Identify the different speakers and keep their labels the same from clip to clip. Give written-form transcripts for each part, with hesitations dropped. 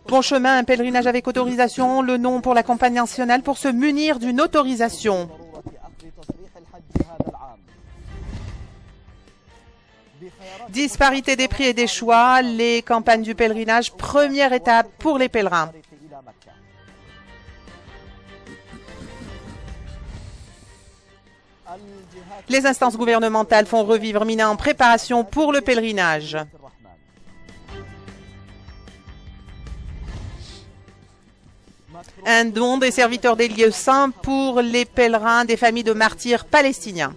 Speaker 1: Bon chemin, un pèlerinage avec autorisation, le nom pour la campagne nationale pour se munir d'une autorisation. Disparité des prix et des choix, les campagnes du pèlerinage, première étape pour les pèlerins. Les instances gouvernementales font revivre Mina en préparation pour le pèlerinage. Un don des serviteurs des lieux saints pour les pèlerins des familles de martyrs palestiniens.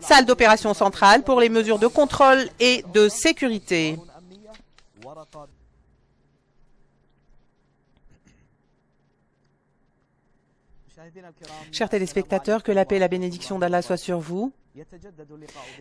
Speaker 1: Salle d'opération centrale pour les mesures de contrôle et de sécurité. Chers téléspectateurs, que la paix et la bénédiction d'Allah soient sur vous.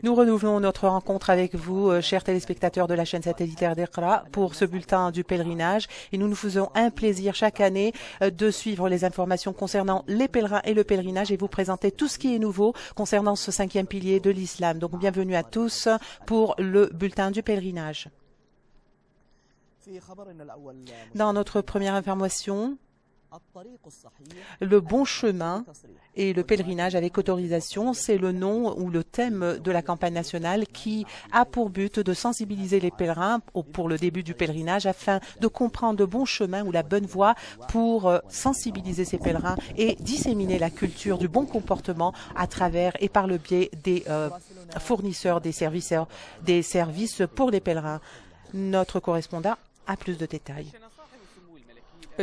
Speaker 1: Nous renouvelons notre rencontre avec vous, chers téléspectateurs de la chaîne satellitaire d'Iqra, pour ce bulletin du pèlerinage. Et nous nous faisons un plaisir chaque année de suivre les informations concernant les pèlerins et le pèlerinage et vous présenter tout ce qui est nouveau concernant ce 5e pilier de l'islam. Donc bienvenue à tous pour le bulletin du pèlerinage. Dans notre première information, le bon chemin et le pèlerinage avec autorisation, c'est le nom ou le thème de la campagne nationale qui a pour but de sensibiliser les pèlerins pour le début du pèlerinage afin de comprendre le bon chemin ou la bonne voie pour sensibiliser ces pèlerins et disséminer la culture du bon comportement à travers et par le biais des fournisseurs des services pour les pèlerins. Notre correspondant a plus de détails.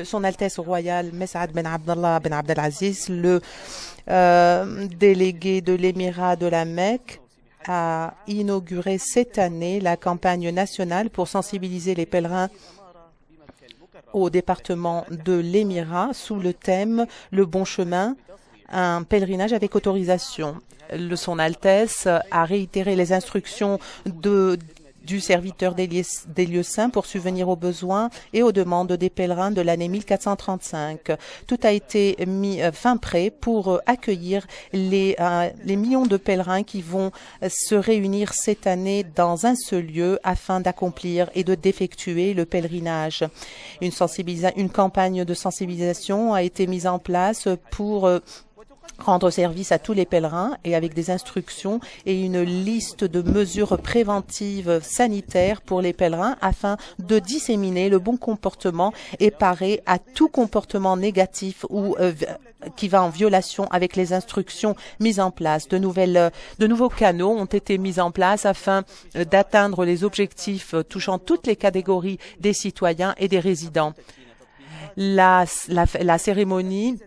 Speaker 1: Son Altesse royale Messaad Ben Abdallah Ben Abdelaziz, le délégué de l'émirat de la Mecque, a inauguré cette année la campagne nationale pour sensibiliser les pèlerins au département de l'émirat sous le thème « Le bon chemin, un pèlerinage avec autorisation ». Son Altesse a réitéré les instructions du serviteur des lieux saints pour subvenir aux besoins et aux demandes des pèlerins de l'année 1435. Tout a été mis fin prêt pour accueillir les millions de pèlerins qui vont se réunir cette année dans un seul lieu afin d'accomplir et de d'effectuer le pèlerinage. Une campagne de sensibilisation a été mise en place pour rendre service à tous les pèlerins et avec des instructions et une liste de mesures préventives sanitaires pour les pèlerins afin de disséminer le bon comportement et parer à tout comportement négatif ou qui va en violation avec les instructions mises en place. De nouveaux canaux ont été mis en place afin d'atteindre les objectifs touchant toutes les catégories des citoyens et des résidents. La cérémonie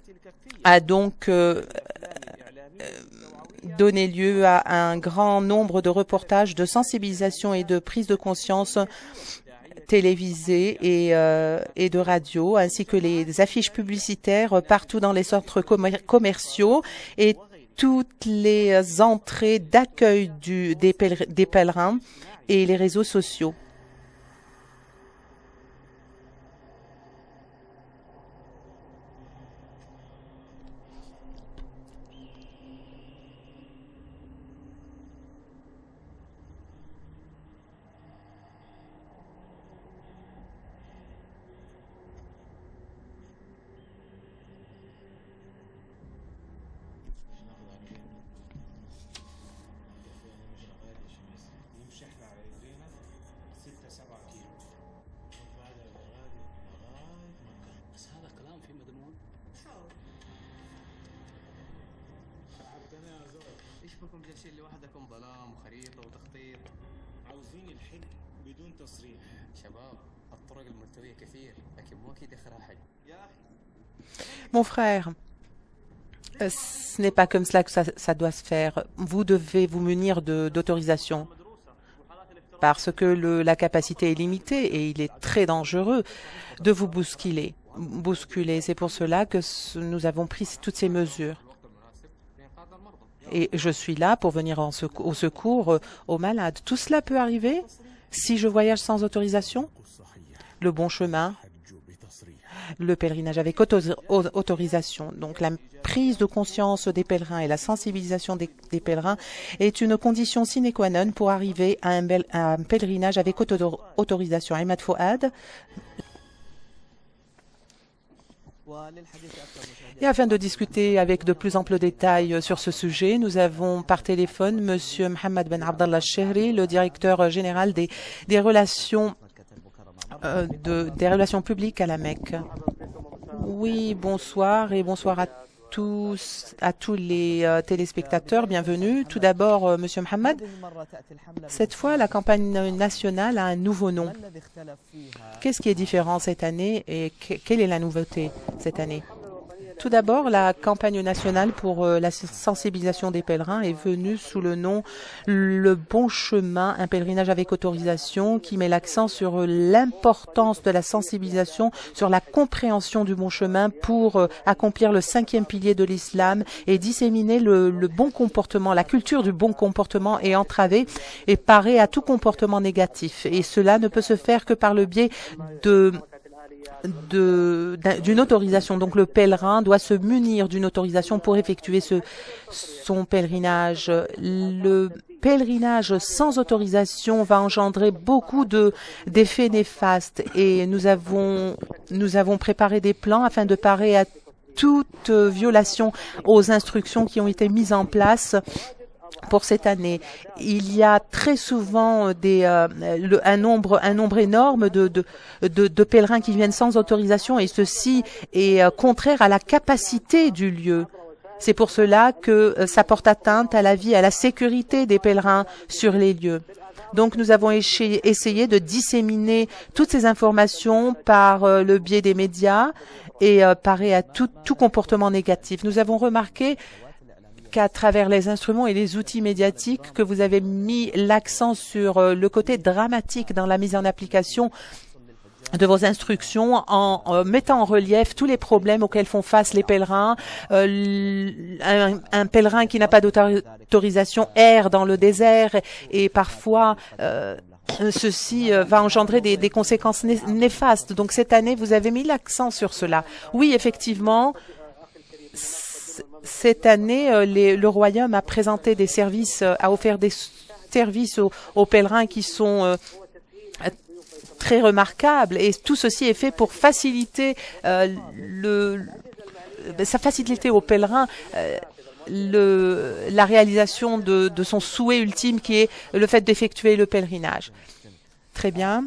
Speaker 1: a donc donné lieu à un grand nombre de reportages de sensibilisation et de prise de conscience télévisées et de radio, ainsi que les affiches publicitaires partout dans les centres commerciaux et toutes les entrées d'accueil des pèlerins et les réseaux sociaux. Mon frère, ce n'est pas comme cela que ça doit se faire. Vous devez vous munir d'autorisation parce que la capacité est limitée et il est très dangereux de vous bousculer. C'est pour cela que nous avons pris toutes ces mesures. Et je suis là pour venir au secours aux malades. Tout cela peut arriver si je voyage sans autorisation. Le bon chemin le pèlerinage avec autorisation. Donc la prise de conscience des pèlerins et la sensibilisation des pèlerins est une condition sine qua non pour arriver à un pèlerinage avec autorisation. Ahmed Fouad. Et afin de discuter avec de plus amples détails sur ce sujet, nous avons par téléphone M. Mohamed Ben Abdallah Chehri, le directeur général des relations publiques à la Mecque. Oui, bonsoir et bonsoir à tous les téléspectateurs. Bienvenue. Tout d'abord, Monsieur Mohamed, cette fois, la campagne nationale a un nouveau nom. Qu'est-ce qui est différent cette année et quelle est la nouveauté cette année? Tout d'abord, la campagne nationale pour la sensibilisation des pèlerins est venue sous le nom Le Bon Chemin, un pèlerinage avec autorisation qui met l'accent sur l'importance de la sensibilisation, sur la compréhension du bon chemin pour accomplir le 5e pilier de l'islam et disséminer le bon comportement, la culture du bon comportement et entraver et parer à tout comportement négatif. Et cela ne peut se faire que par le biais d'une autorisation. Donc le pèlerin doit se munir d'une autorisation pour effectuer son pèlerinage. Le pèlerinage sans autorisation va engendrer beaucoup d'effets néfastes et nous avons préparé des plans afin de parer à toute violation aux instructions qui ont été mises en place pour cette année. Il y a très souvent un nombre énorme de pèlerins qui viennent sans autorisation et ceci est contraire à la capacité du lieu. C'est pour cela que ça porte atteinte à la vie, à la sécurité des pèlerins sur les lieux. Donc nous avons essayé de disséminer toutes ces informations par le biais des médias et parer à tout comportement négatif. Nous avons remarqué qu'à travers les instruments et les outils médiatiques que vous avez mis l'accent sur le côté dramatique dans la mise en application de vos instructions en mettant en relief tous les problèmes auxquels font face les pèlerins. Un pèlerin qui n'a pas d'autorisation erre dans le désert et parfois ceci va engendrer des conséquences néfastes. Donc cette année, vous avez mis l'accent sur cela. Oui, effectivement, cette année, le Royaume a présenté des services, a offert des services aux pèlerins qui sont très remarquables et tout ceci est fait pour faciliter aux pèlerins la réalisation de son souhait ultime qui est le fait d'effectuer le pèlerinage. Très bien.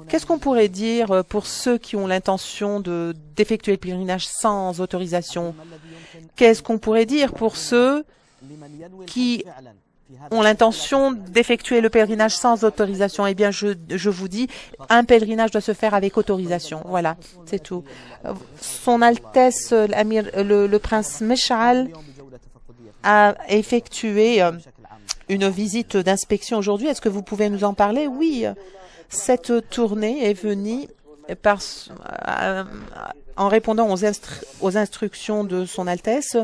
Speaker 1: Qu'est-ce qu'on pourrait dire pour ceux qui ont l'intention d'effectuer le pèlerinage sans autorisation? Qu'est-ce qu'on pourrait dire pour ceux qui ont l'intention d'effectuer le pèlerinage sans autorisation? Eh bien, je vous dis, un pèlerinage doit se faire avec autorisation. Voilà, c'est tout. Son Altesse le prince Mesh'al a effectué une visite d'inspection aujourd'hui. Est-ce que vous pouvez nous en parler? Oui, cette tournée est venue en répondant aux instructions de son Altesse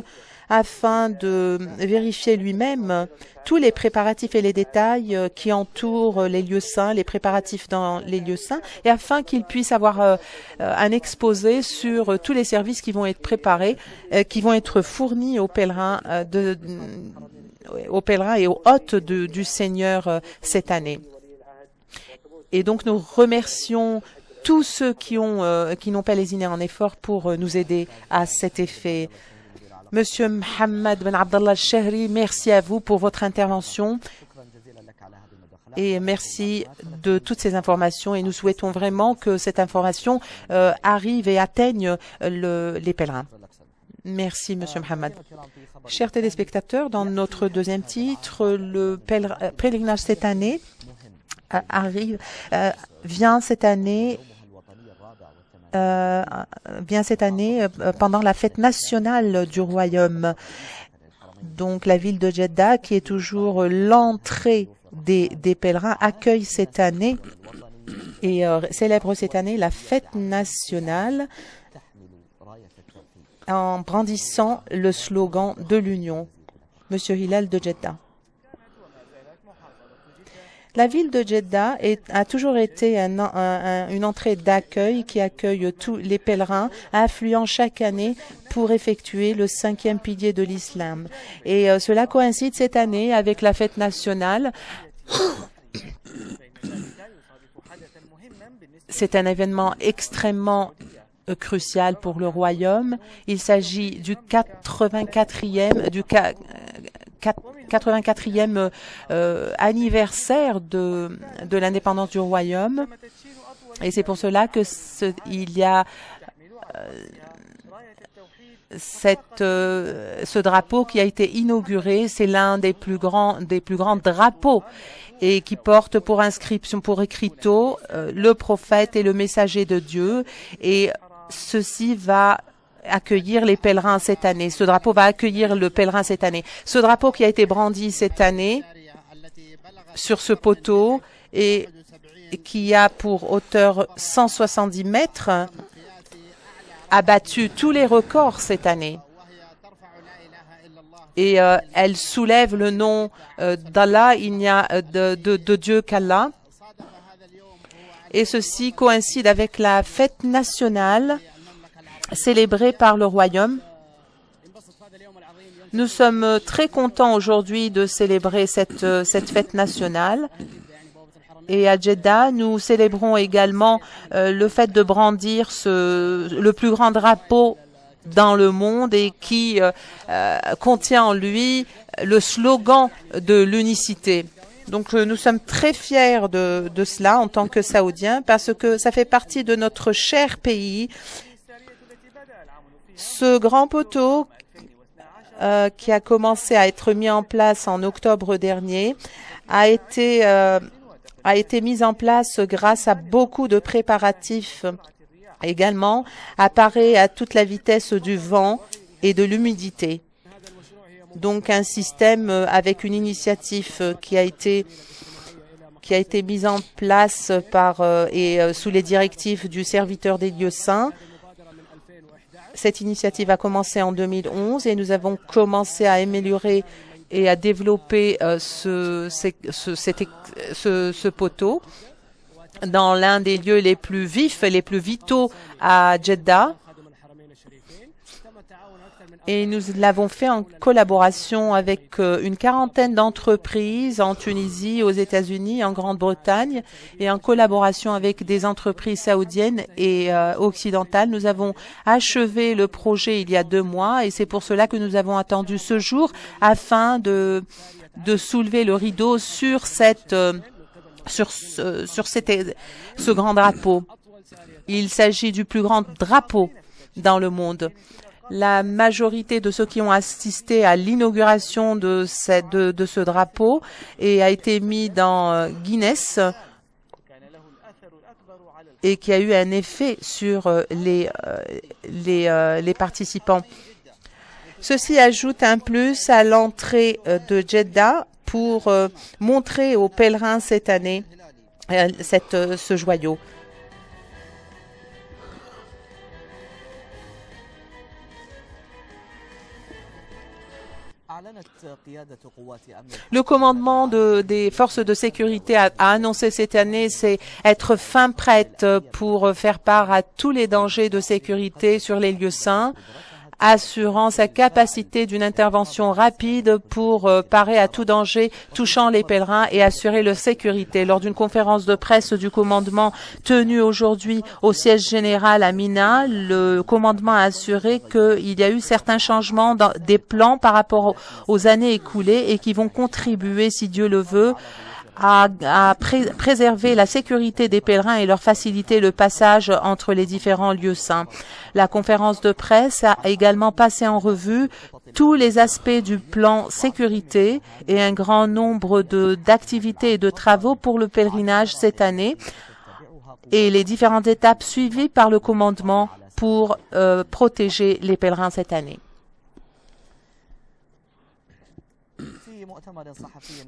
Speaker 1: afin de vérifier lui-même tous les préparatifs et les détails qui entourent les lieux saints, les préparatifs dans les lieux saints, et afin qu'il puisse avoir un exposé sur tous les services qui vont être préparés, qui vont être fournis aux pèlerins et aux hôtes du Seigneur cette année. Et donc nous remercions tous ceux qui n'ont pas lésiné en effort pour nous aider à cet effet. Monsieur Mohamed Ben Abdallah Chehri, merci à vous pour votre intervention et merci de toutes ces informations et nous souhaitons vraiment que cette information arrive et atteigne les pèlerins. Merci, Monsieur Mohamed. Chers téléspectateurs, dans notre deuxième titre, le pèlerinage cette année vient cette année pendant la fête nationale du Royaume. Donc la ville de Jeddah, qui est toujours l'entrée des pèlerins, accueille cette année et célèbre cette année la fête nationale en brandissant le slogan de l'Union. Monsieur Hilal de Jeddah. La ville de Jeddah a toujours été une entrée d'accueil qui accueille tous les pèlerins affluant chaque année pour effectuer le 5e pilier de l'islam. Et cela coïncide cette année avec la fête nationale. C'est un événement extrêmement crucial pour le royaume. Il s'agit du 84e anniversaire de l'indépendance du royaume. Et c'est pour cela que il y a ce drapeau qui a été inauguré. C'est l'un des plus grands drapeaux et qui porte pour inscription, pour écriteau, le prophète et le messager de Dieu. Et ceci va accueillir les pèlerins cette année. Ce drapeau va accueillir le pèlerin cette année. Ce drapeau qui a été brandi cette année sur ce poteau et qui a pour hauteur 170 mètres a battu tous les records cette année. Et elle soulève le nom d'Allah, il n'y a de Dieu qu'Allah. Et ceci coïncide avec la fête nationale célébrée par le royaume. Nous sommes très contents aujourd'hui de célébrer cette fête nationale. Et à Jeddah, nous célébrons également le fait de brandir le plus grand drapeau dans le monde et qui contient en lui le slogan de l'unicité. Donc nous sommes très fiers de cela en tant que Saoudiens parce que ça fait partie de notre cher pays. Ce grand poteau qui a commencé à être mis en place en octobre dernier a été mis en place grâce à beaucoup de préparatifs. Également, apparaît à toute la vitesse du vent et de l'humidité. Donc un système avec une initiative qui a été mise en place sous les directives du serviteur des lieux saints. Cette initiative a commencé en 2011 et nous avons commencé à améliorer et à développer ce poteau dans l'un des lieux les plus vifs et les plus vitaux à Jeddah. Et nous l'avons fait en collaboration avec une quarantaine d'entreprises en Tunisie, aux États-Unis, en Grande-Bretagne et en collaboration avec des entreprises saoudiennes et occidentales. Nous avons achevé le projet il y a 2 mois et c'est pour cela que nous avons attendu ce jour afin de soulever le rideau sur ce grand drapeau. Il s'agit du plus grand drapeau dans le monde. La majorité de ceux qui ont assisté à l'inauguration de ce drapeau a été mis dans Guinness et qui a eu un effet sur les participants. Ceci ajoute un plus à l'entrée de Jeddah pour montrer aux pèlerins cette année ce joyau. Le commandement des forces de sécurité a annoncé cette année, c'est être fin prête pour faire part à tous les dangers de sécurité sur les lieux saints, assurant sa capacité d'une intervention rapide pour parer à tout danger touchant les pèlerins et assurer leur sécurité. Lors d'une conférence de presse du commandement tenue aujourd'hui au siège général à Mina, le commandement a assuré qu'il y a eu certains changements des plans par rapport aux années écoulées et qui vont contribuer, si Dieu le veut, à préserver la sécurité des pèlerins et leur faciliter le passage entre les différents lieux saints. La conférence de presse a également passé en revue tous les aspects du plan sécurité et un grand nombre d'activités et de travaux pour le pèlerinage cette année et les différentes étapes suivies par le commandement pour protéger les pèlerins cette année.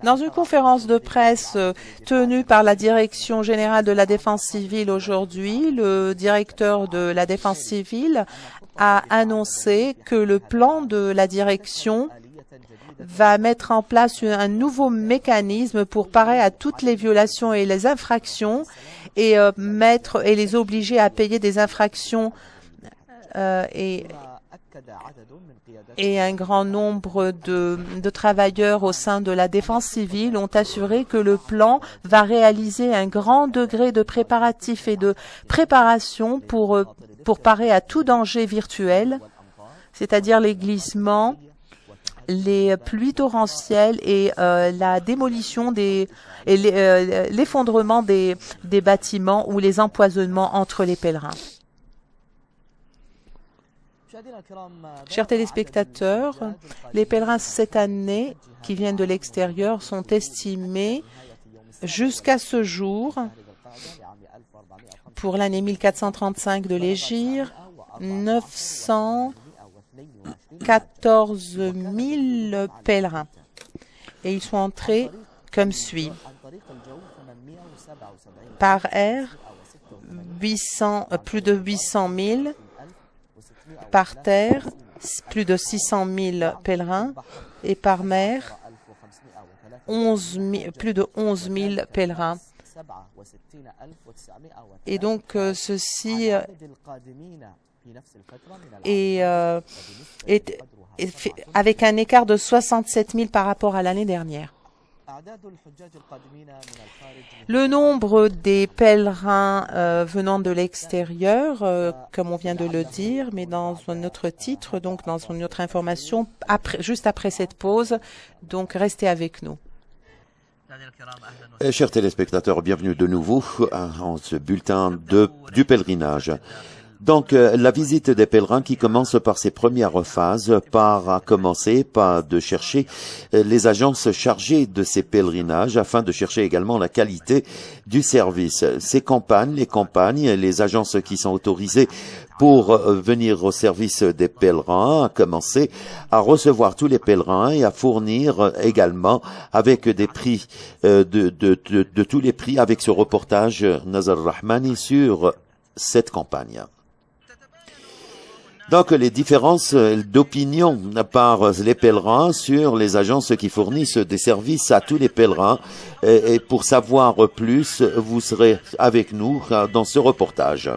Speaker 1: Dans une conférence de presse tenue par la Direction générale de la défense civile aujourd'hui, le directeur de la défense civile a annoncé que le plan de la direction va mettre en place un nouveau mécanisme pour parer à toutes les violations et les infractions et les obliger à payer des infractions et un grand nombre de travailleurs au sein de la défense civile ont assuré que le plan va réaliser un grand degré de préparatifs et de préparation pour parer à tout danger virtuel, c'est-à-dire les glissements, les pluies torrentielles et la démolition l'effondrement des bâtiments ou les empoisonnements entre les pèlerins. Chers téléspectateurs, les pèlerins cette année qui viennent de l'extérieur sont estimés jusqu'à ce jour, pour l'année 1435 de l'Hégire, 914 000 pèlerins. Et ils sont entrés comme suit. Par air, plus de 800 000. Par terre, plus de 600 000 pèlerins. Et par mer, plus de 11 000 pèlerins. Et donc, ceci est avec un écart de 67 000 par rapport à l'année dernière. Le nombre des pèlerins venant de l'extérieur, comme on vient de le dire, mais dans un autre titre, donc dans une autre information, juste après cette pause, donc restez avec nous.
Speaker 2: Chers téléspectateurs, bienvenue de nouveau en ce bulletin du pèlerinage. Donc, la visite des pèlerins qui commence par ses premières phases, par de chercher les agences chargées de ces pèlerinages afin de chercher également la qualité du service. Les campagnes, les agences qui sont autorisées pour venir au service des pèlerins, à commencer à recevoir tous les pèlerins et à fournir également avec des prix de tous les prix avec ce reportage Nazar Rahmani sur cette campagne. Donc, les différences d'opinion par les pèlerins sur les agences qui fournissent des services à tous les pèlerins. Et pour savoir plus, vous serez avec nous dans ce reportage.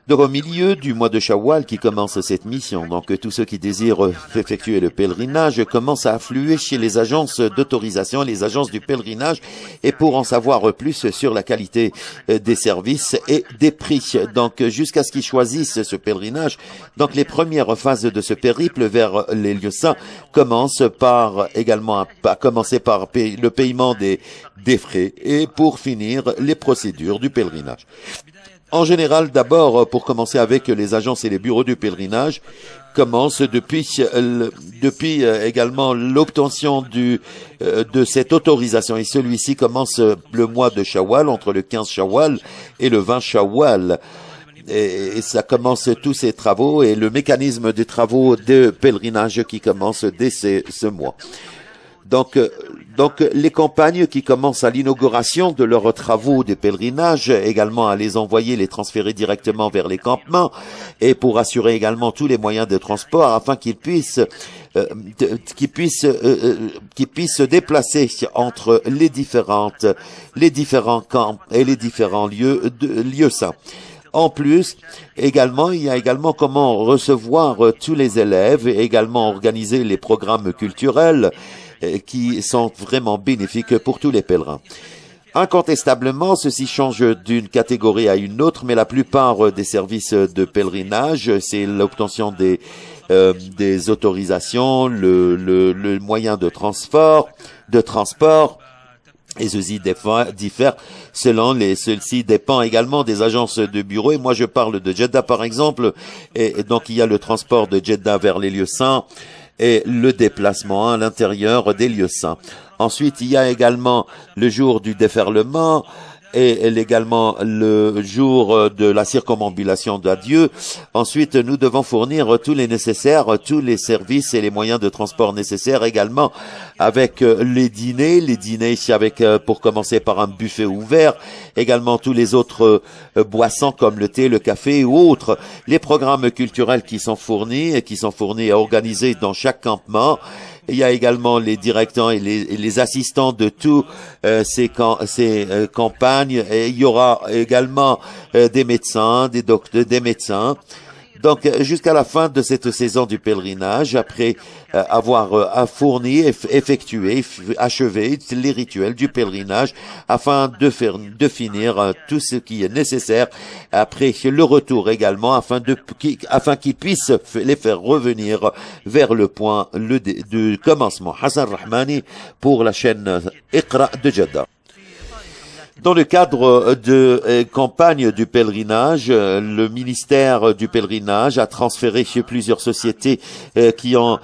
Speaker 2: Donc, au milieu du mois de Shawwal qui commence cette mission, donc tous ceux qui désirent effectuer le pèlerinage commencent à affluer chez les agences d'autorisation, les agences du pèlerinage, et pour en savoir plus sur la qualité des services et des prix. Donc, jusqu'à ce qu'ils choisissent ce pèlerinage, donc les premières phases de ce périple vers les lieux saints commencent par le paiement des frais et pour finir les procédures du pèlerinage. En général, d'abord, pour commencer avec les agences et les bureaux du pèlerinage, commence depuis également l'obtention de cette autorisation. Et celui-ci commence le mois de Shawwal, entre le 15 Shawwal et le 20 Shawwal. Et ça commence tous ces travaux et le mécanisme des travaux de pèlerinage qui commence dès ce mois. Donc, les campagnes qui commencent à l'inauguration de leurs travaux de pèlerinage, également à les envoyer, les transférer directement vers les campements, et pour assurer également tous les moyens de transport afin qu'ils puissent se déplacer entre les différents camps et les différents lieux saints. En plus, également, il y a également comment recevoir tous les élèves et également organiser les programmes culturels qui sont vraiment bénéfiques pour tous les pèlerins. Incontestablement, ceci change d'une catégorie à une autre, mais la plupart des services de pèlerinage, c'est l'obtention des autorisations, le moyen de transport, et ceci diffère ceci dépend également des agences de bureau. Et moi, je parle de Jeddah, par exemple, et donc il y a le transport de Jeddah vers les lieux saints, et le déplacement à l'intérieur des lieux saints. Ensuite, il y a également le jour du déferlement et également le jour de la circumambulation d'adieu. Ensuite, nous devons fournir tous les nécessaires, tous les services et les moyens de transport nécessaires également avec les dîners avec, pour commencer par un buffet ouvert, également tous les autres boissons comme le thé, le café ou autres, les programmes culturels qui sont fournis et organisés dans chaque campement. Il y a également les directeurs et les assistants de tous ces campagnes. Et il y aura également des médecins, des docteurs, des médecins. Donc, jusqu'à la fin de cette saison du pèlerinage, après avoir fourni, effectué, achevé les rituels du pèlerinage, afin de finir tout ce qui est nécessaire après le retour également, afin qu'ils puissent les faire revenir vers le point du commencement. Hassan Rahmani pour la chaîne Iqra de Jeddah. Dans le cadre de campagne du pèlerinage, le ministère du pèlerinage a transféré chez plusieurs sociétés qui ont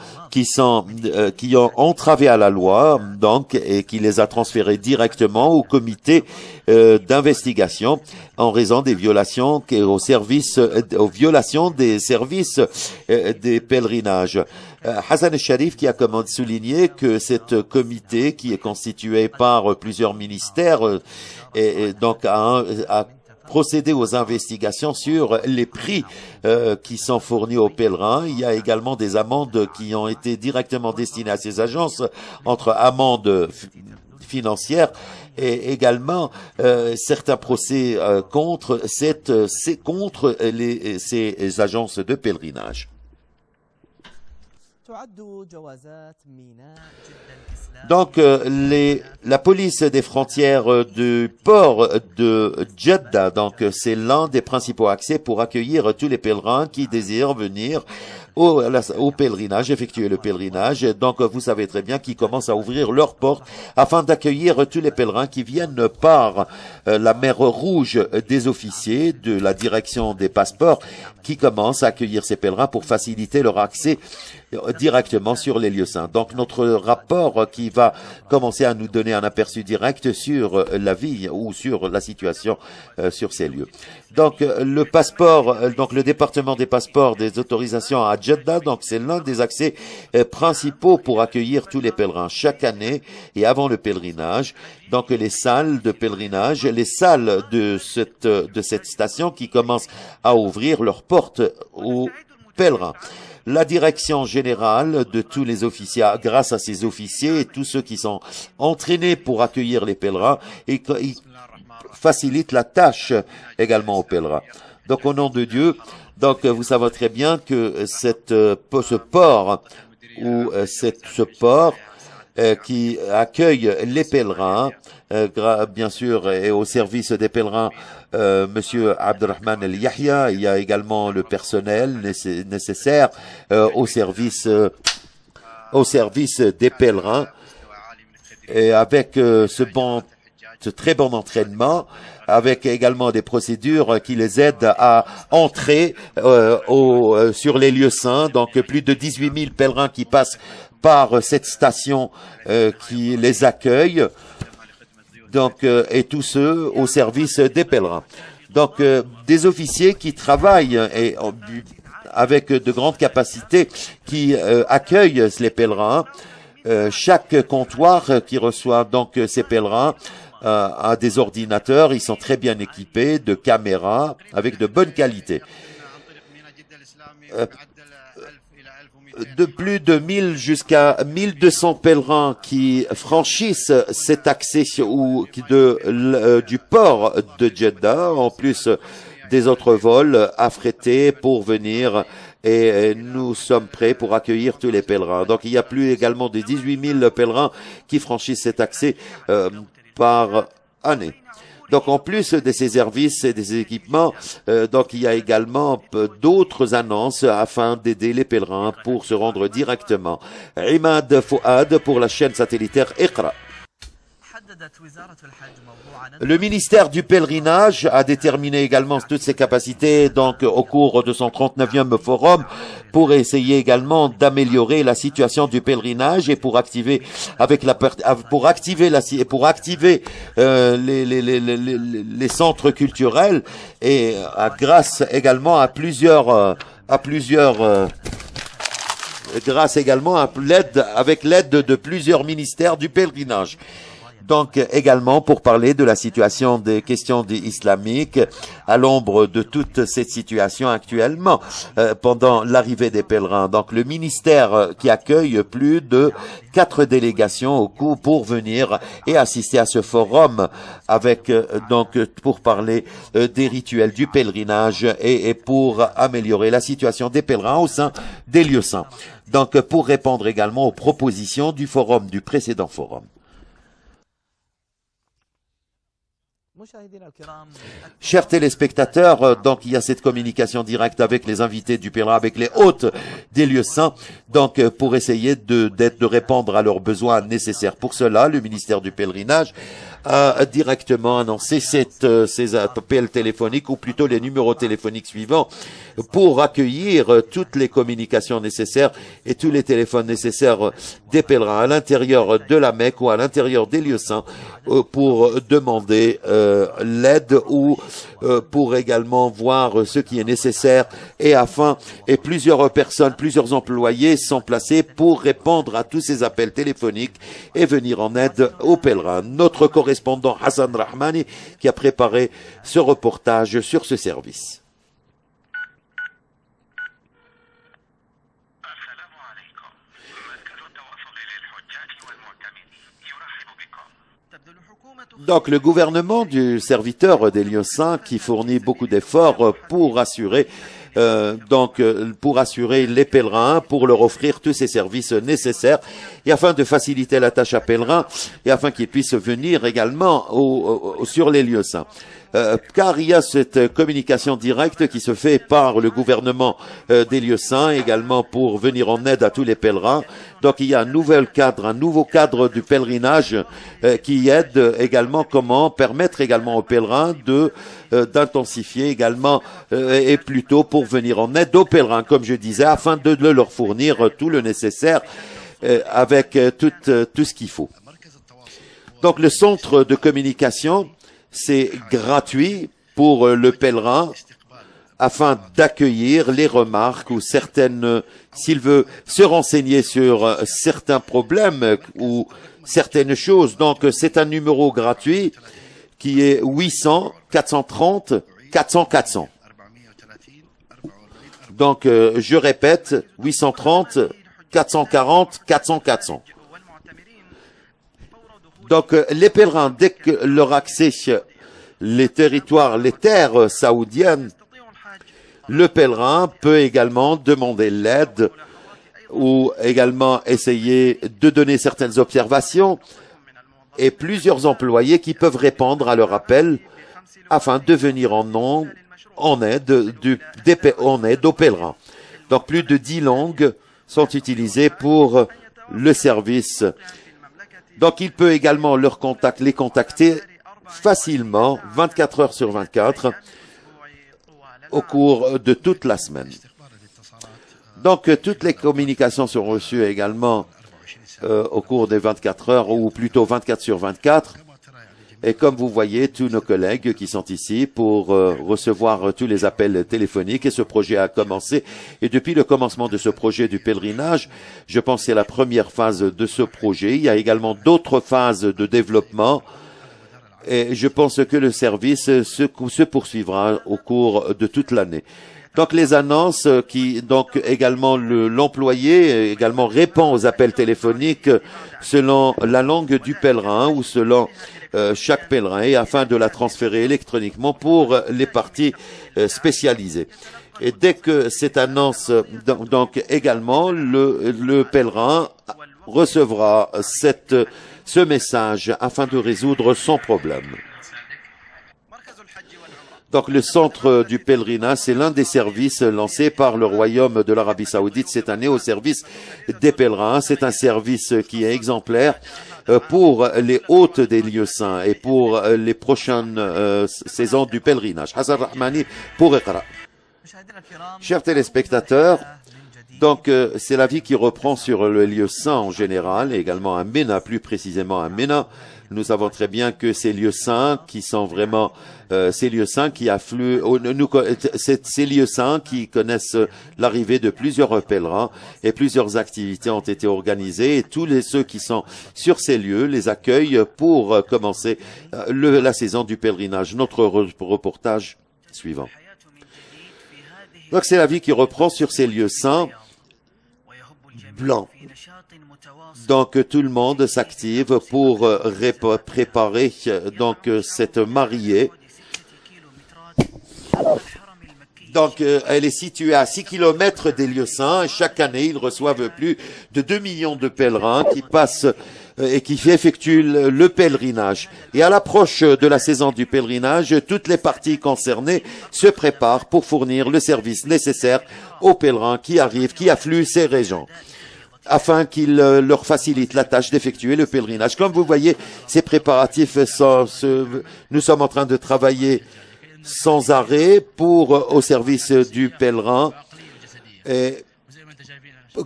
Speaker 2: entravé à la loi, donc, et qui les a transférés directement au comité d'investigation en raison des violations aux violations des services des pèlerinages. Hassan el-Sharif qui a souligné que ce comité qui est constitué par plusieurs ministères et donc a procédé aux investigations sur les prix qui sont fournis aux pèlerins. Il y a également des amendes qui ont été directement destinées à ces agences, entre amendes financières et également certains procès contre ces agences de pèlerinage. Donc, la police des frontières du port de Jeddah, donc c'est l'un des principaux accès pour accueillir tous les pèlerins qui désirent venir au pèlerinage, effectuer le pèlerinage. Donc, vous savez très bien qu'ils commencent à ouvrir leurs portes afin d'accueillir tous les pèlerins qui viennent par la mer Rouge des officiers de la direction des passeports qui commencent à accueillir ces pèlerins pour faciliter leur accès directement sur les lieux saints. Donc, notre rapport qui va commencer à nous donner un aperçu direct sur la vie ou sur la situation sur ces lieux. Donc, le département des passeports, des autorisations à Jeddah, donc c'est l'un des accès principaux pour accueillir tous les pèlerins chaque année et avant le pèlerinage. Donc, les salles de pèlerinage, les salles de cette station qui commencent à ouvrir leurs portes aux pèlerins. La direction générale de tous les officiers, grâce à ces officiers et tous ceux qui sont entraînés pour accueillir les pèlerins, et facilite la tâche également aux pèlerins. Donc, au nom de Dieu, donc vous savez très bien que ce port qui accueille les pèlerins, bien sûr, et au service des pèlerins, Monsieur Abdelrahman El Yahya, il y a également le personnel nécessaire au service des pèlerins, et avec ce très bon entraînement, avec également des procédures qui les aident à entrer sur les lieux saints. Donc, plus de 18 000 pèlerins qui passent par cette station qui les accueille. Donc, et tous ceux au service des pèlerins. Donc, des officiers qui travaillent avec de grandes capacités, qui accueillent les pèlerins. Chaque comptoir qui reçoit donc ces pèlerins a des ordinateurs. Ils sont très bien équipés de caméras avec de bonne qualité. De plus de 1000 jusqu'à 1200 pèlerins qui franchissent cet accès du port de Jeddah, en plus des autres vols affrétés pour venir, et nous sommes prêts pour accueillir tous les pèlerins. Donc, il y a plus également de 18 000 pèlerins qui franchissent cet accès par année. Donc, en plus de ces services et des équipements, donc il y a également d'autres annonces afin d'aider les pèlerins pour se rendre directement. Imad Fouad pour la chaîne satellitaire Iqra. Le ministère du pèlerinage a déterminé également toutes ses capacités donc au cours de son 39e forum pour essayer également d'améliorer la situation du pèlerinage et pour activer les centres culturels et grâce également à l'aide de plusieurs ministères du pèlerinage. Donc également pour parler de la situation des questions islamiques à l'ombre de toute cette situation actuellement pendant l'arrivée des pèlerins. Donc le ministère qui accueille plus de 4 délégations au cours pour venir et assister à ce forum avec pour parler des rituels du pèlerinage et pour améliorer la situation des pèlerins au sein des lieux saints. Donc pour répondre également aux propositions du forum, du précédent forum. Chers téléspectateurs, donc il y a cette communication directe avec les invités du pèlerin, avec les hôtes des lieux saints, donc pour essayer de répondre à leurs besoins nécessaires. Pour cela, le ministère du pèlerinage a directement annoncé ces appels téléphoniques, ou plutôt les numéros téléphoniques suivants, pour accueillir toutes les communications nécessaires et tous les téléphones nécessaires des pèlerins à l'intérieur de la Mecque ou à l'intérieur des lieux saints pour demander l'aide ou pour également voir ce qui est nécessaire et plusieurs personnes, plusieurs employés sont placés pour répondre à tous ces appels téléphoniques et venir en aide aux pèlerins. Notre correspondant Hassan Rahmani qui a préparé ce reportage sur ce service. Donc, le gouvernement du serviteur des lieux saints qui fournit beaucoup d'efforts pour assurer les pèlerins, pour leur offrir tous ces services nécessaires et afin de faciliter la tâche à pèlerins et afin qu'ils puissent venir également sur les lieux saints. Car il y a cette communication directe qui se fait par le gouvernement des lieux saints également pour venir en aide à tous les pèlerins. Donc il y a un nouveau cadre du pèlerinage qui aide également permettre également aux pèlerins d'intensifier également et plutôt pour venir en aide aux pèlerins, comme je disais, afin de leur fournir tout le nécessaire avec tout ce qu'il faut. Donc le centre de communication, c'est gratuit pour le pèlerin afin d'accueillir les remarques ou s'il veut se renseigner sur certains problèmes ou certaines choses. Donc c'est un numéro gratuit qui est 800 430 400 400. Donc je répète, 830 440 400 400. Donc les pèlerins, dès que leur accès les terres saoudiennes, le pèlerin peut également demander l'aide ou également essayer de donner certaines observations et plusieurs employés qui peuvent répondre à leur appel afin de venir en aide aux pèlerins. Donc plus de 10 langues sont utilisées pour le service. Donc, il peut également les contacter facilement, 24 heures sur 24, au cours de toute la semaine. Donc, toutes les communications sont reçues également au cours des 24 heures, ou plutôt 24 sur 24. Et comme vous voyez, tous nos collègues qui sont ici pour recevoir tous les appels téléphoniques. Et ce projet a commencé. Et depuis le commencement de ce projet du pèlerinage, je pense que c'est la première phase de ce projet. Il y a également d'autres phases de développement. Et je pense que le service se poursuivra au cours de toute l'année. Donc les annonces donc également l'employé également répond aux appels téléphoniques selon la langue du pèlerin ou selon chaque pèlerin et afin de la transférer électroniquement pour les parties spécialisées. Et dès que cette annonce, donc également le pèlerin recevra ce message afin de résoudre son problème. Donc le centre du pèlerinage, c'est l'un des services lancés par le Royaume de l'Arabie Saoudite cette année au service des pèlerins. C'est un service qui est exemplaire pour les hôtes des lieux saints et pour les prochaines saisons du pèlerinage. Hassan Rahmani pour Iqra. Chers téléspectateurs, donc c'est la vie qui reprend sur le lieu saint en général, et également à Mina, plus précisément à Mina. Nous savons très bien que ces lieux saints qui sont vraiment ces lieux saints qui affluent, ces lieux saints qui connaissent l'arrivée de plusieurs pèlerins et plusieurs activités ont été organisées et tous ceux qui sont sur ces lieux les accueillent pour commencer la saison du pèlerinage. Notre reportage suivant. Donc c'est la vie qui reprend sur ces lieux saints blancs. Donc tout le monde s'active pour préparer donc cette mariée. Donc elle est située à 6 kilomètres des lieux saints et chaque année ils reçoivent plus de 2 millions de pèlerins qui passent et qui effectuent le pèlerinage. Et à l'approche de la saison du pèlerinage, toutes les parties concernées se préparent pour fournir le service nécessaire aux pèlerins qui arrivent, qui affluent ces régions, afin qu'ils leur facilitent la tâche d'effectuer le pèlerinage. Comme vous voyez, ces préparatifs nous sommes en train de travailler sans arrêt au service du pèlerin. Et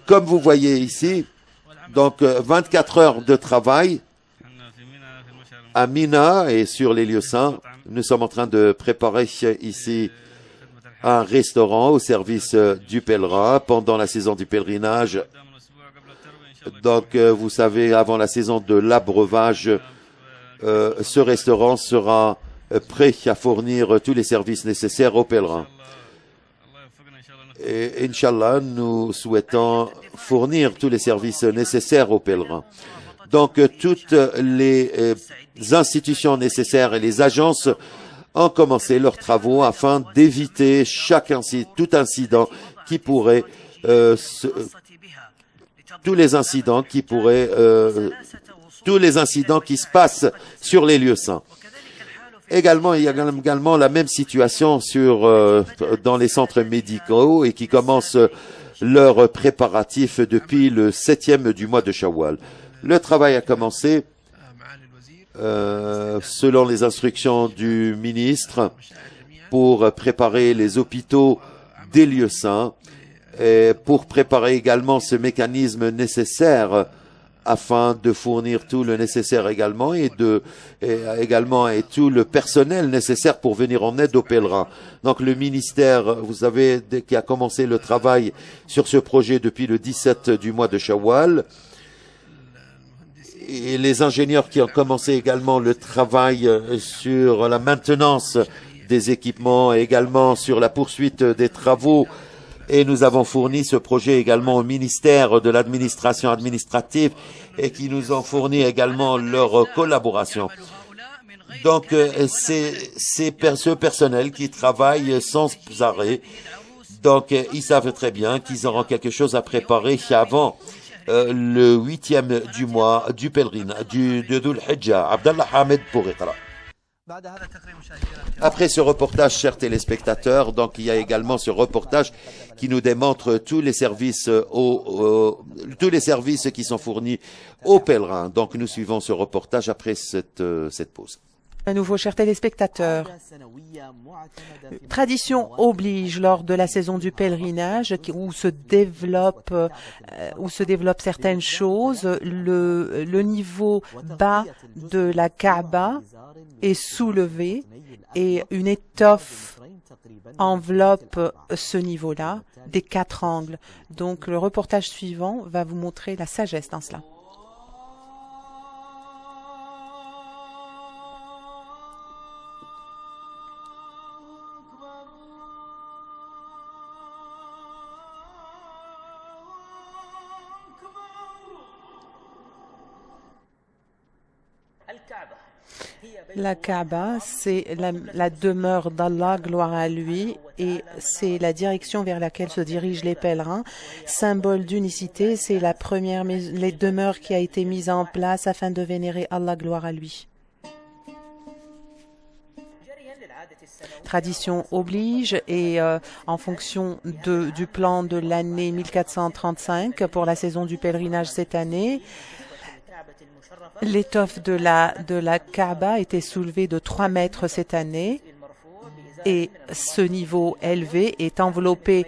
Speaker 2: comme vous voyez ici, donc 24 heures de travail à Mina et sur les lieux saints. Nous sommes en train de préparer ici un restaurant au service du pèlerin pendant la saison du pèlerinage. Donc, vous savez, avant la saison de l'abreuvage, ce restaurant sera prêt à fournir tous les services nécessaires aux pèlerins. Et Inch'Allah, nous souhaitons fournir tous les services nécessaires aux pèlerins. Donc, toutes les institutions nécessaires et les agences ont commencé leurs travaux afin d'éviter tout incident qui pourrait tous les incidents qui se passent sur les lieux saints. Également, il y a également la même situation dans les centres médicaux et qui commencent leurs préparatifs depuis le 7e du mois de Shawwal. Le travail a commencé selon les instructions du ministre pour préparer les hôpitaux des lieux saints et pour préparer également ce mécanisme nécessaire afin de fournir tout le nécessaire également et tout le personnel nécessaire pour venir en aide aux pèlerins. Donc le ministère, vous savez, qui a commencé le travail sur ce projet depuis le 17 du mois de Shawwal, et les ingénieurs qui ont commencé également le travail sur la maintenance des équipements et également sur la poursuite des travaux. Et nous avons fourni ce projet également au ministère de l'administration administrative et qui nous ont fourni également leur collaboration. Donc, c'est ce personnel qui travaille sans arrêt. Donc, ils savent très bien qu'ils auront quelque chose à préparer avant le 8e du mois du pèlerinage, de Dhul Hijjah. Abdallah Hamed pour Iqra. Après ce reportage, chers téléspectateurs, donc il y a également ce reportage qui nous démontre tous les services qui sont fournis aux pèlerins. Donc nous suivons ce reportage après cette pause.
Speaker 1: À nouveau, chers téléspectateurs, tradition oblige lors de la saison du pèlerinage où se développent certaines choses. Le niveau bas de la Kaaba est soulevé et une étoffe enveloppe ce niveau-là des 4 angles. Donc le reportage suivant va vous montrer la sagesse dans cela. La Kaaba, c'est la demeure d'Allah, gloire à lui, et c'est la direction vers laquelle se dirigent les pèlerins. Symbole d'unicité, c'est la première demeure qui a été mise en place afin de vénérer Allah, gloire à lui. Tradition oblige et en fonction du plan de l'année 1435 pour la saison du pèlerinage cette année, L'étoffe de la Kaaba a été soulevée de 3 mètres cette année et ce niveau élevé est enveloppé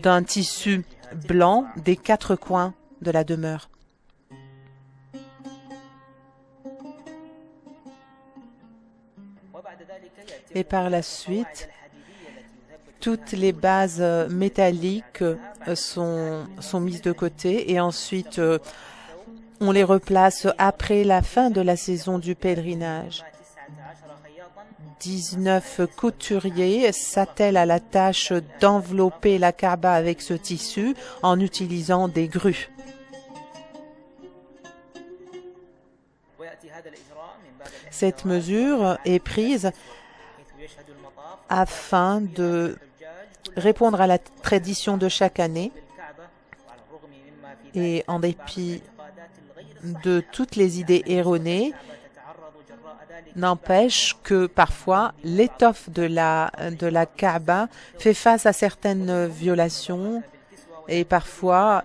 Speaker 1: d'un tissu blanc des 4 coins de la demeure. Et par la suite, toutes les bases métalliques sont mises de côté et ensuite on les replace après la fin de la saison du pèlerinage. 19 couturiers s'attellent à la tâche d'envelopper la Kaaba avec ce tissu en utilisant des grues. Cette mesure est prise afin de répondre à la tradition de chaque année et en dépit de toutes les idées erronées, n'empêche que parfois l'étoffe de la Kaaba fait face à certaines violations et parfois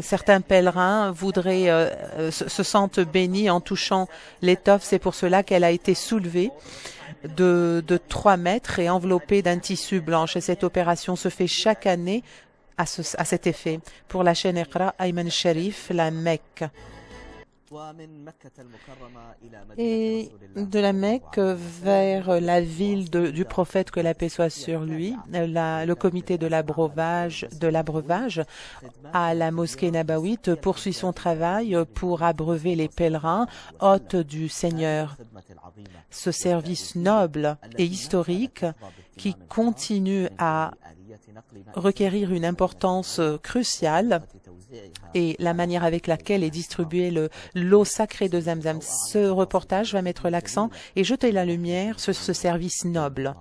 Speaker 1: certains pèlerins se sentent bénis en touchant l'étoffe. C'est pour cela qu'elle a été soulevée de 3 mètres et enveloppée d'un tissu blanc. Et cette opération se fait chaque année à cet effet. Pour la chaîne Iqra, Ayman Sharif, la Mecque. Et de la Mecque vers la ville du prophète, que la paix soit sur lui, le comité de l'abreuvage à la mosquée nabawite poursuit son travail pour abreuver les pèlerins, hôtes du Seigneur. Ce service noble et historique qui continue à requérir une importance cruciale et la manière avec laquelle est distribuée l'eau sacrée de Zamzam. Ce reportage va mettre l'accent et jeter la lumière sur ce service noble.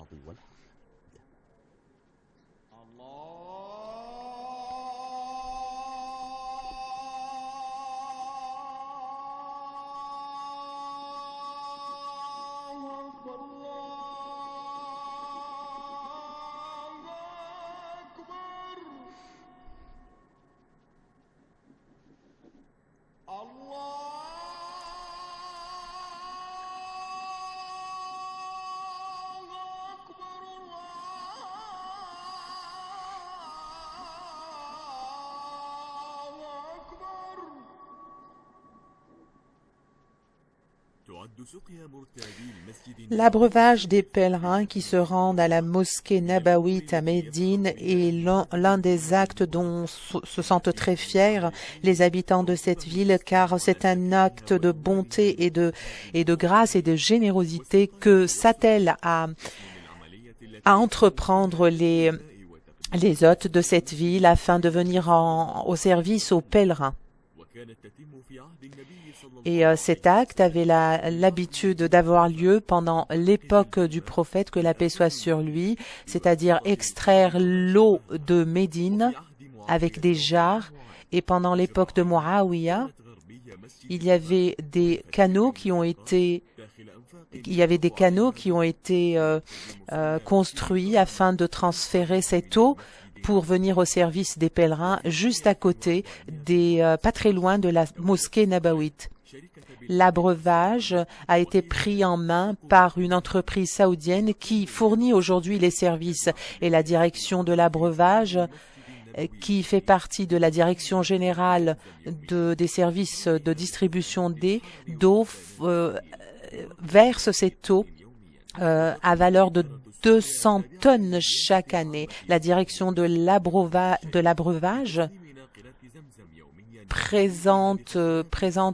Speaker 1: L'abreuvage des pèlerins qui se rendent à la mosquée nabawite à Médine est l'un des actes dont se sentent très fiers les habitants de cette ville, car c'est un acte de bonté et de grâce et de générosité que s'attellent à entreprendre les hôtes de cette ville afin de venir au service aux pèlerins. Et cet acte avait l'habitude d'avoir lieu pendant l'époque du prophète, que la paix soit sur lui, c'est-à-dire extraire l'eau de Médine avec des jarres. Et pendant l'époque de Muawiyah, il y avait des canaux qui ont été construits afin de transférer cette eau pour venir au service des pèlerins juste à côté pas très loin de la mosquée nabawite. L'abreuvage a été pris en main par une entreprise saoudienne qui fournit aujourd'hui les services, et la direction de l'abreuvage, qui fait partie de la direction générale des services de distribution d'eau, verse cette eau à valeur de 200 tonnes chaque année. La direction de l'abreuvage présente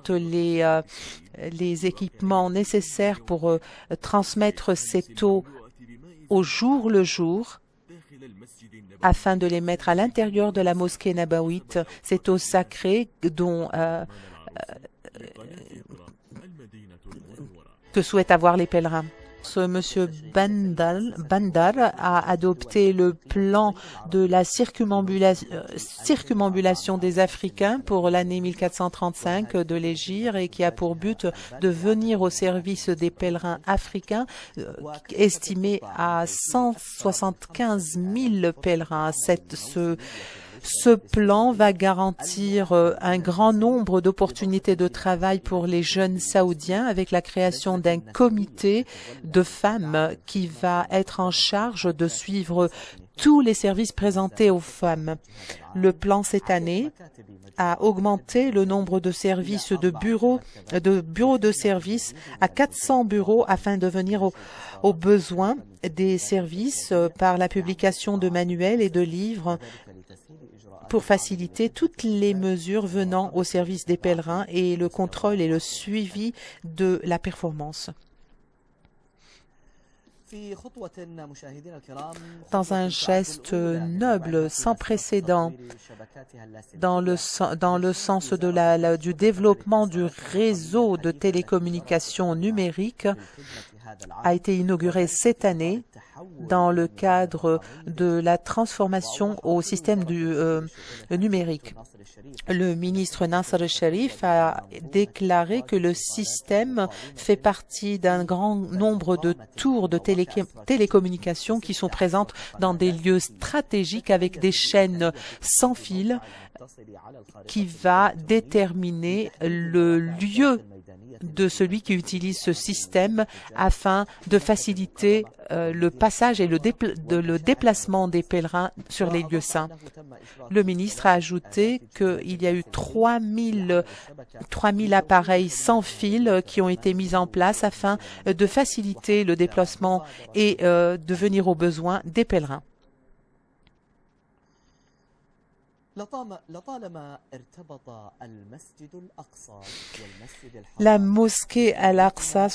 Speaker 1: les équipements nécessaires pour transmettre cette eau au jour le jour afin de les mettre à l'intérieur de la mosquée nabawite, cette eau sacrée que souhaitent avoir les pèlerins. Monsieur Bandar a adopté le plan de la circumambulation des Africains pour l'année 1435 de l'Hégire, et qui a pour but de venir au service des pèlerins africains, estimés à 175 000 pèlerins. Ce plan va garantir un grand nombre d'opportunités de travail pour les jeunes saoudiens avec la création d'un comité de femmes qui va être en charge de suivre tous les services présentés aux femmes. Le plan cette année a augmenté le nombre de services de bureaux de services à 400 bureaux afin de venir aux besoins des services par la publication de manuels et de livres pour faciliter toutes les mesures venant au service des pèlerins et le contrôle et le suivi de la performance. Dans un geste noble, sans précédent, dans le sens du développement du réseau de télécommunications numériques, a été inauguré cette année dans le cadre de la transformation au système numérique. Le ministre Nasser al-Sharif a déclaré que le système fait partie d'un grand nombre de tours de télécommunications qui sont présentes dans des lieux stratégiques avec des chaînes sans fil qui va déterminer le lieu de celui qui utilise ce système afin de faciliter le passage et le déplacement des pèlerins sur les lieux saints. Le ministre a ajouté qu'il y a eu 3000 appareils sans fil qui ont été mis en place afin de faciliter le déplacement et de venir aux besoins des pèlerins. La mosquée Al-Aqsa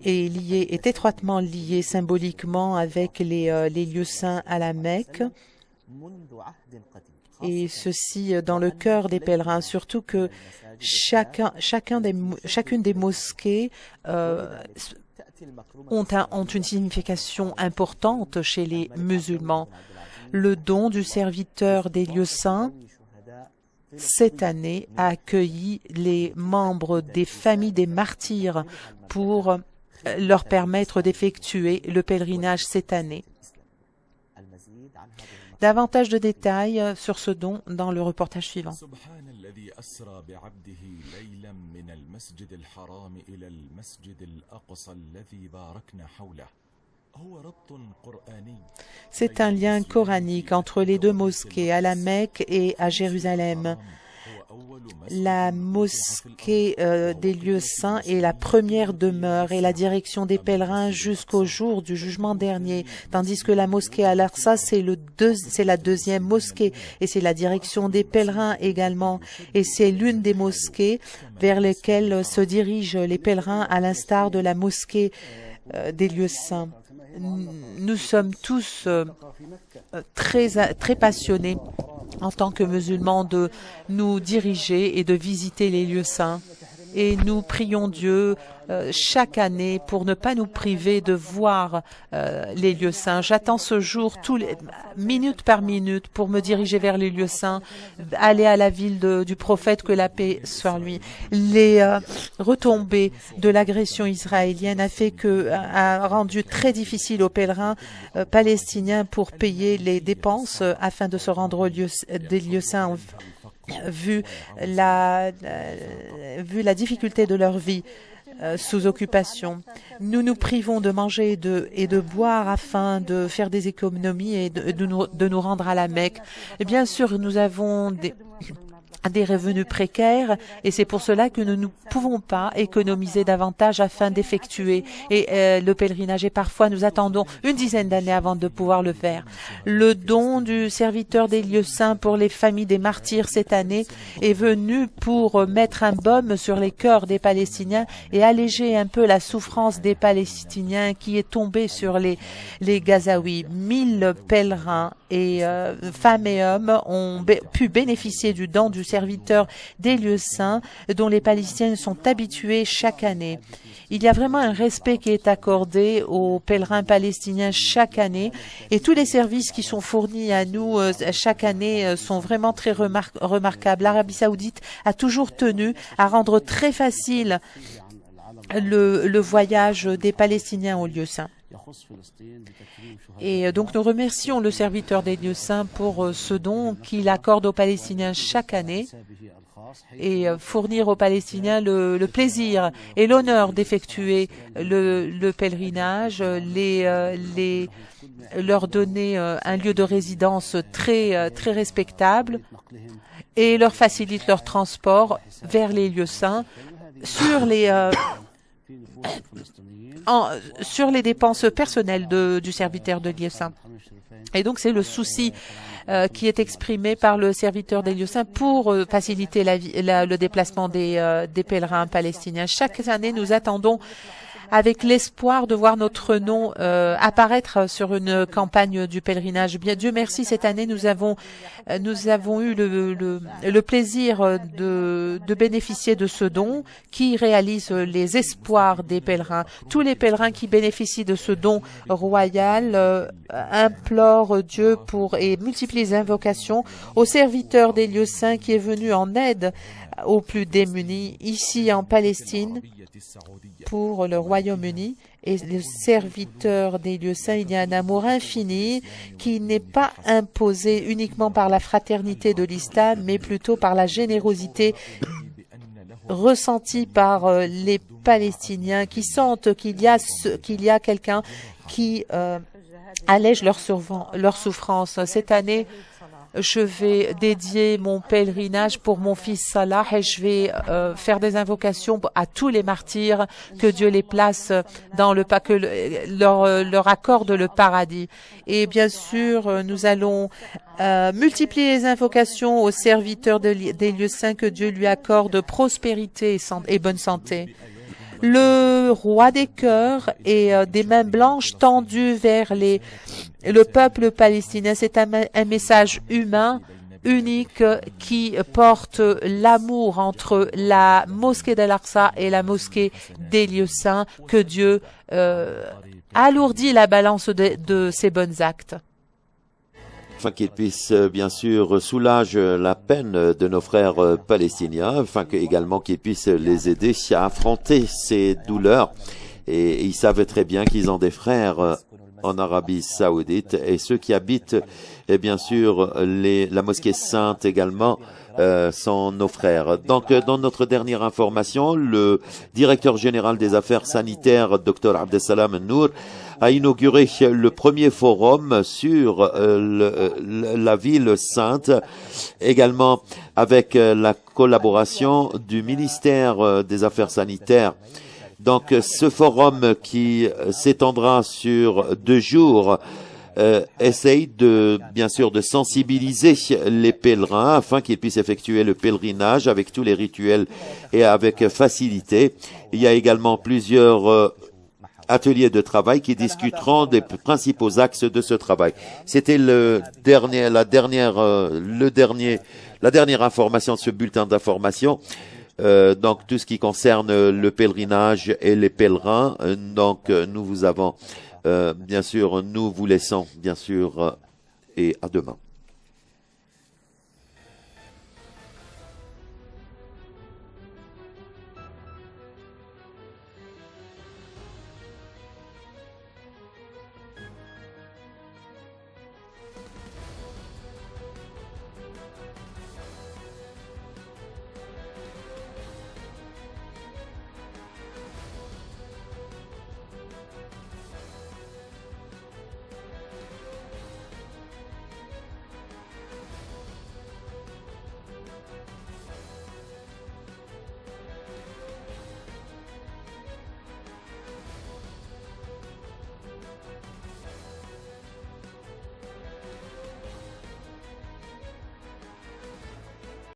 Speaker 1: est étroitement liée symboliquement avec les lieux saints à la Mecque, et ceci dans le cœur des pèlerins, surtout que chacune des mosquées ont une signification importante chez les musulmans. Le don du serviteur des lieux saints, cette année, a accueilli les membres des familles des martyrs pour leur permettre d'effectuer le pèlerinage cette année. Davantage de détails sur ce don dans le reportage suivant. C'est un lien coranique entre les deux mosquées, à la Mecque et à Jérusalem. La mosquée des lieux saints est la première demeure et la direction des pèlerins jusqu'au jour du jugement dernier, tandis que la mosquée Al-Aqsa, c'est la deuxième mosquée et c'est la direction des pèlerins également. Et c'est l'une des mosquées vers lesquelles se dirigent les pèlerins, à l'instar de la mosquée des lieux saints. Nous sommes tous très passionnés en tant que musulmans de nous diriger et de visiter les lieux saints. Et nous prions Dieu chaque année pour ne pas nous priver de voir les lieux saints. J'attends ce jour minute par minute pour me diriger vers les lieux saints, aller à la ville du prophète, que la paix soit lui. Les retombées de l'agression israélienne a rendu très difficile aux pèlerins palestiniens pour payer les dépenses afin de se rendre aux des lieux saints. Vu la difficulté de leur vie sous occupation. Nous nous privons de manger et de boire afin de faire des économies et de nous rendre à la Mecque. Et bien sûr, nous avons des revenus précaires et c'est pour cela que nous ne pouvons pas économiser davantage afin d'effectuer le pèlerinage, et parfois nous attendons une dizaine d'années avant de pouvoir le faire. Le don du serviteur des lieux saints pour les familles des martyrs cette année est venu pour mettre un baume sur les cœurs des Palestiniens et alléger un peu la souffrance des Palestiniens qui est tombée sur les Gazaouis. 1000 pèlerins et femmes et hommes ont pu bénéficier du don du serviteur des lieux saints dont les Palestiniens sont habitués chaque année. Il y a vraiment un respect qui est accordé aux pèlerins palestiniens chaque année, et tous les services qui sont fournis à nous chaque année sont vraiment très remarquables. L'Arabie saoudite a toujours tenu à rendre très facile le voyage des Palestiniens aux lieux saints. Et donc nous remercions le serviteur des lieux saints pour ce don qu'il accorde aux Palestiniens chaque année et fournir aux Palestiniens le plaisir et l'honneur d'effectuer le pèlerinage, leur donner un lieu de résidence très respectable et leur facilite leur transport vers les lieux saints sur les dépenses personnelles du serviteur de lieux saints. Et donc c'est le souci qui est exprimé par le serviteur des lieux saints pour faciliter le déplacement des pèlerins palestiniens. Chaque année, nous attendons avec l'espoir de voir notre nom apparaître sur une campagne du pèlerinage. Bien, Dieu merci, cette année, nous avons eu le plaisir de bénéficier de ce don qui réalise les espoirs des pèlerins. Tous les pèlerins qui bénéficient de ce don royal implorent Dieu et multiplient les invocations au serviteur des lieux saints qui est venu en aide aux plus démunis ici en Palestine pour le Royaume-Uni. Et le serviteur des lieux saints, il y a un amour infini qui n'est pas imposé uniquement par la fraternité de l'islam, mais plutôt par la générosité ressentie par les Palestiniens qui sentent qu'il y a quelqu'un qui allège leur souffrance. Cette année, je vais dédier mon pèlerinage pour mon fils Salah et je vais faire des invocations à tous les martyrs, que Dieu les place dans leur accorde le paradis. Et bien sûr, nous allons multiplier les invocations aux serviteurs des lieux saints, que Dieu lui accorde prospérité et bonne santé. Le roi des cœurs et des mains blanches tendues vers le peuple palestinien. C'est un message humain, unique, qui porte l'amour entre la mosquée d'Al-Aqsa et la mosquée des lieux saints, que Dieu alourdit la balance de ses bons actes.
Speaker 2: Afin qu'ils puissent, bien sûr, soulager la peine de nos frères palestiniens, afin également qu'ils puissent les aider à affronter ces douleurs. Et ils savent très bien qu'ils ont des frères en Arabie Saoudite, et ceux qui habitent, et bien sûr, la mosquée sainte également, sont nos frères. Donc, dans notre dernière information, le directeur général des affaires sanitaires, Dr Abdesalam Nour, a inauguré le premier forum sur la ville sainte, également avec la collaboration du ministère des Affaires sanitaires. Donc, ce forum qui s'étendra sur 2 jours essaye bien sûr de sensibiliser les pèlerins afin qu'ils puissent effectuer le pèlerinage avec tous les rituels et avec facilité. Il y a également plusieurs ateliers de travail qui discuteront des principaux axes de ce travail. C'était la dernière information de ce bulletin d'information. Donc tout ce qui concerne le pèlerinage et les pèlerins. Donc nous vous laissons bien sûr et à demain.